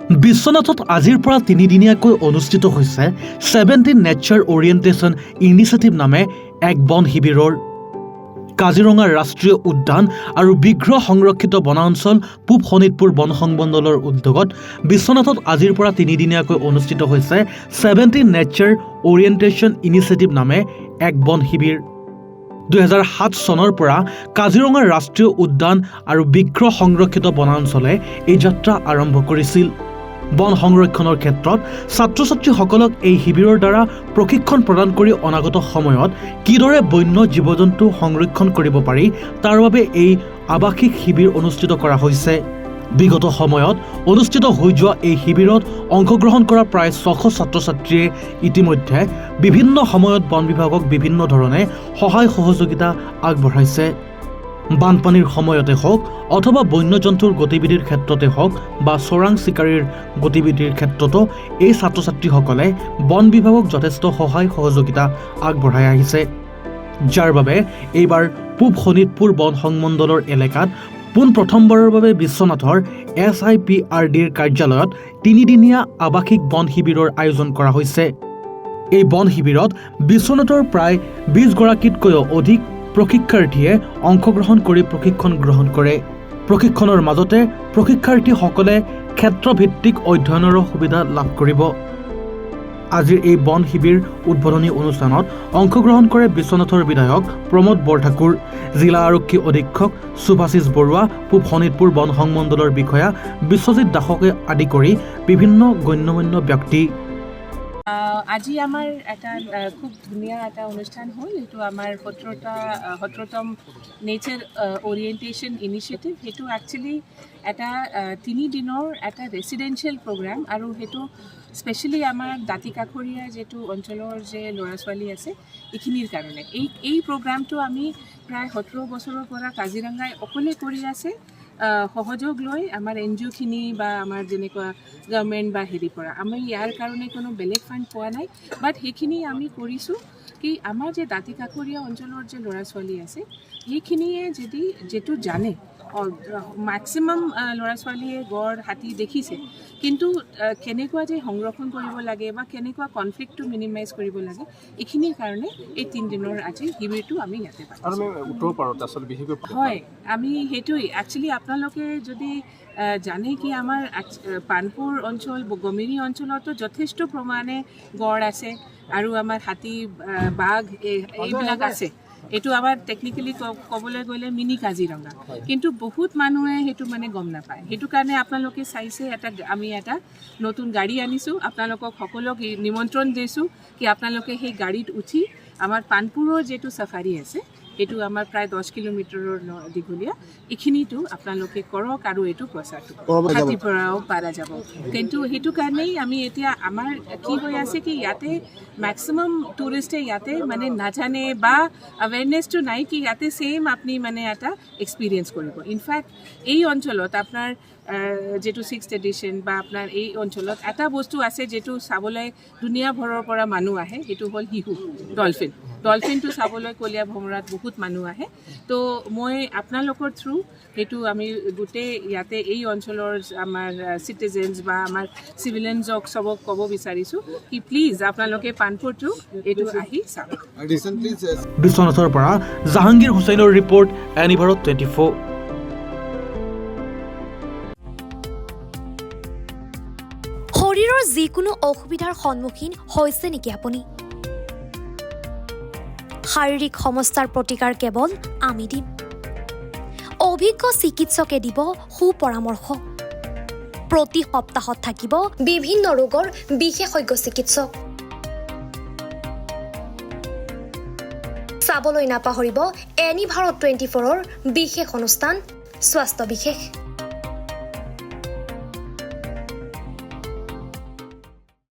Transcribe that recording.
বিশ্বনাথত আজিৰ পৰা 3 দিনীয়াকৈ অনুষ্ঠিত হৈছে 17 নেচাৰ অৰিয়েণ্টেশ্যন ইনিচিয়েটিভ নামে এক বন শিবিৰৰ কাজিৰঙা ৰাষ্ট্ৰীয় উদ্যান আৰু বিগ্ৰহ সংৰক্ষিত বনাঞ্চল পূব শোণিতপুৰ বন সংমণ্ডলৰ উদ্যোগত বিশ্বনাথত আজিৰ পৰা 3 দিনীয়াকৈ অনুষ্ঠিত হৈছে 17 নেচাৰ অৰিয়েণ্টেশ্যন ইনিচিয়েটিভ নামে এক বন শিবিৰ 2007 চনৰ পৰা কাজিৰঙা ৰাষ্ট্ৰীয় উদ্যান আৰু বিগ্ৰহ সংৰক্ষিত বনাঞ্চলে এই যাত্ৰা আৰম্ভ কৰিছিল বন সংৰক্ষণৰ ক্ষেত্ৰত ছাত্ৰ-ছাত্ৰীসকলক এই শিবিৰৰ দ্বাৰা প্ৰশিক্ষণ প্ৰদান কৰি অনাগত সময়ত কিদৰে বন্য জীৱ-জন্তু সংৰক্ষণ কৰিব পাৰি তাৰ বাবে এই আৱাসিক শিবিৰ অনুষ্ঠিত কৰা হৈছে বিগত সময়ত অনুষ্ঠিত হৈ যোৱা এই শিবিৰত অংশগ্ৰহণ কৰা প্ৰায় 600 ছাত্ৰ-ছাত্ৰীয়ে ইতিমধ্যে বিভিন্ন সময়ত বন বিভাগক বিভিন্ন ধৰণে সহায় সহযোগিতা আগবঢ়াইছে বানপানীৰ সময়তে হওক অথবা বন্যজন্তুৰ গতিবিধিৰ ক্ষেত্ৰতে হওক বা চোৰাং চিকাৰীৰ গতিবিধিৰ ক্ষেত্ৰতো এই ছাত্ৰ-ছাত্ৰীসকলে বন বিভাগক যথেষ্ট সহায় সহযোগিতা আগবঢ়াই আহিছে যাৰ বাবে এইবাৰ পূব শোণিতপুৰ বন সংমণ্ডলৰ এলেকাত প্ৰথমবাৰৰ বাবে বিশ্বনাথৰ SIPRDৰ কাৰ্যালয়ত 3 দিনীয়া আৱাসিক বন শিবিৰৰ আয়োজন কৰা হৈছে এই বন শিবিৰত বিশ্বনাথৰ প্ৰায় 20 গৰাকীতকৈও অধিক প্ৰশিক্ষাৰ্থীয়ে অংশগ্ৰহণ কৰি প্ৰশিক্ষণ গ্ৰহণ কৰে প্ৰশিক্ষণৰ মাজতে প্ৰশিক্ষাৰ্থীসকলে ক্ষেত্ৰভিত্তিক অধ্যয়নৰ সুবিধা লাভ কৰিব আজিৰ এই বন শিবিৰ উদ্বোধনী অনুষ্ঠানত অংশগ্ৰহণ কৰে বিশ্বনাথৰ বিধায়ক প্ৰমোদ বৰঠাকুৰ জিলা আৰক্ষী অধীক্ষক সুভাশিষ বৰুৱা পূব শোণিতপুৰ বন সংমণ্ডলৰ বিষয়া বিশ্বজিৎ দাসকে আদি কৰি বিভিন্ন গণ্যমান্য ব্যক্তি আজি আমাৰ এটা খুব ধুনীয়া এটা অনুষ্ঠান হ'ল এইটো আমাৰ 17তম নেচাৰ অৰিয়েণ্টেশ্যন ইনিচিয়েটিভ সেইটো একচুৱেলি এটা 3 দিনৰ এটা ৰেচিডেঞ্চিয়েল প্ৰগ্ৰাম আৰু সেইটো স্পেচিয়েলি আমাৰ দাঁতিকাষৰীয়া যেটো অঞ্চলৰ যে ল'ৰা ছোৱালী আছে এইখিনিৰ কাৰণে এই প্ৰগ্ৰামটো আমি প্ৰায় 17 বছৰৰ পৰা কাজিৰঙাই অকলে কৰি আছে সহযোগ লৈ আমাৰ NGOখিনি বা আমাৰ যেনেকুৱা গভৰ্ণমেণ্ট বা হেৰি পৰা আমি ইয়াৰ কাৰণে কোনো বেলেগ ফাণ্ড পোৱা নাই বাট সেইখিনি আমি কৰিছোঁ কি আমাৰ যে দাঁতিকাষৰীয়া অঞ্চলৰ যে ল'ৰা ছোৱালী আছে সেইখিনিয়ে যদি যেটো জানে মেক্সিমাম ল'ৰা ছোৱালীয়ে গড় হাতী দেখিছে কিন্তু কেনেকুৱা যে সংৰক্ষণ কৰিব লাগে বা কেনেকুৱা কনফ্লিক্টটো মিনিমাইজ কৰিব লাগে এইখিনিৰ কাৰণে এই 3 দিনৰ আজি শিবিৰটো আমি ইয়াতে হয় আমি সেইটোৱেই একচুৱেলি আপোনালোকে যদি জানে কি আমাৰ পানপুৰ অঞ্চল গমিৰি অঞ্চলতো যথেষ্ট প্ৰমাণে গড় আছে আৰু আমাৰ হাতী বাঘ এইবিলাক আছে এইটো আমাৰ টেকনিক্যালি ক'বলৈ গ'লে মিনি কাজিৰঙা কিন্তু বহুত মানুহে সেইটো মানে গম নাপায় সেইটো কাৰণে আপোনালোকে চাইছে আমি এটা নতুন গাড়ী আনিছোঁ আপোনালোকক সকলোক নিমন্ত্ৰণ দিছোঁ কি আপোনালোকে সেই গাড়ীত উঠি আমাৰ পানপুৰৰ যেটো সাফাৰী আছে এইটো আমাৰ প্ৰায় 10 কিলোমিটাৰৰ দীঘলীয়া এইখিনিটো আপোনালোকে কৰক আৰু এইটো প্ৰচাৰটো হাতী পৰাও পাৰা যাব কিন্তু সেইটো কাৰণেই আমি এতিয়া আমাৰ কি হৈ আছে কি ইয়াতে মেক্সিমাম টুৰিষ্টে ইয়াতে মানে নাজানে বা আৱেৰনেছটো নাই কি ইয়াতে সেম আপুনি মানে এটা এক্সপিৰিয়েঞ্চ কৰিব ইনফ্যাক্ট এই অঞ্চলত আপোনাৰ যেটো 6th এডিশন বা আপোনাৰ এই অঞ্চলত এটা বস্তু আছে যেটো চাবলৈ দুনিয়া ভৰৰ পৰা মানুহ আহে সেইটো হ'ল হিহু ডলফিনটো চাবলৈ কলিয়া ভমৰাত বহুত মানুহ আহে তো মই আপোনালোকৰ থ্ৰু সেইটো আমি গোটেই ইয়াতে এই অঞ্চলৰ আমাৰ সিটিজেনছ বা আমাৰ সিভিলিয়ানছক সবক ক'ব বিচাৰিছোঁ কি প্লিজ আপোনালোকে পানপুৰটো এইটো আহি চাওক বিশ্বনাথৰ পৰা জাহাংগীৰ হুছেইনৰ ৰিপৰ্ট এনিভাৰত 24 শৰীৰৰ যিকোনো অসুবিধাৰ সন্মুখীন হৈছে নেকি আপুনি শাৰীৰিক সমস্যাৰ প্ৰতিকাৰ কেৱল আমি দিম অভিজ্ঞ চিকিৎসকে দিব সুপৰামৰ্শ প্ৰতি সপ্তাহত থাকিব বিভিন্ন ৰোগৰ বিশেষজ্ঞ চিকিৎসক চাবলৈ নাপাহৰিব এনিভাৰত 24ৰ বিশেষ অনুষ্ঠান স্বাস্থ্য বিশেষ